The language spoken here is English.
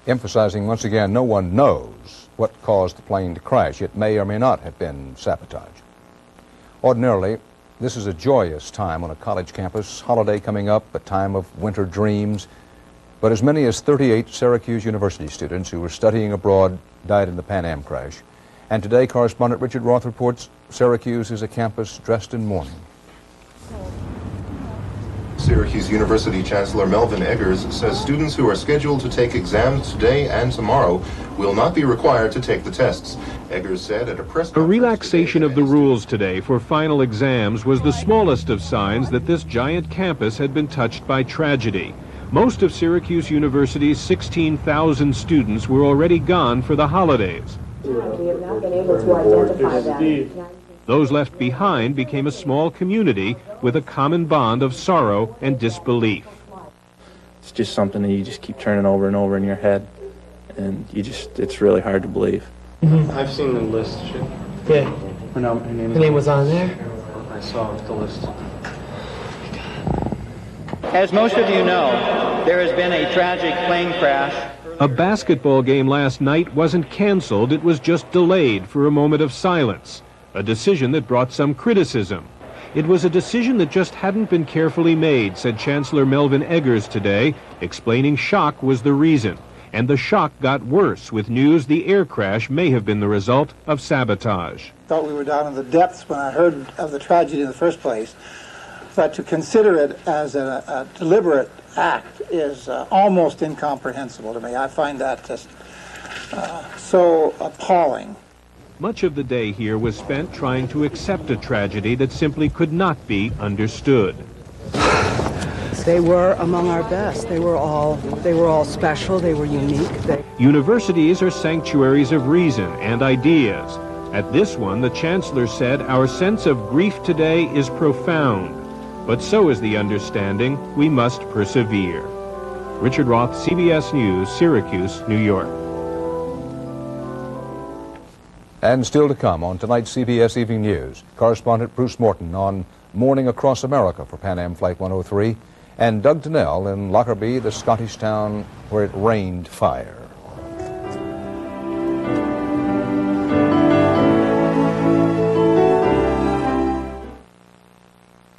emphasizing once again no one knows what caused the plane to crash. It may or may not have been sabotage. Ordinarily, this is a joyous time on a college campus, holiday coming up, a time of winter dreams. But as many as 38 Syracuse University students who were studying abroad died in the Pan Am crash. And today, correspondent Richard Roth reports Syracuse is a campus dressed in mourning. Syracuse University Chancellor Melvin Eggers says students who are scheduled to take exams today and tomorrow will not be required to take the tests. Eggers said at a press conference... A relaxation of the rules today for final exams was the smallest of signs that this giant campus had been touched by tragedy. Most of Syracuse University's 16,000 students were already gone for the holidays. We have not been able to identify that. Those left behind became a small community with a common bond of sorrow and disbelief. It's just something that you just keep turning over and over in your head, and it's really hard to believe. I've seen the list. Yeah. Her name was on there? I saw the list. As most of you know, there has been a tragic plane crash. A basketball game last night wasn't canceled, it was just delayed for a moment of silence. A decision that brought some criticism. It was a decision that just hadn't been carefully made, said Chancellor Melvin Eggers today, explaining shock was the reason. And the shock got worse with news the air crash may have been the result of sabotage. Thought we were down in the depths when I heard of the tragedy in the first place. But to consider it as a deliberate act is almost incomprehensible to me. I find that just so appalling. Much of the day here was spent trying to accept a tragedy that simply could not be understood. They were among our best. They were all special. They were unique. Universities are sanctuaries of reason and ideas. At this one, the chancellor said, "Our sense of grief today is profound, but so is the understanding we must persevere." Richard Roth, CBS News, Syracuse, New York. And still to come on tonight's CBS Evening News, correspondent Bruce Morton on mourning across America for Pan Am Flight 103, and Doug Tennell in Lockerbie, the Scottish town where it rained fire.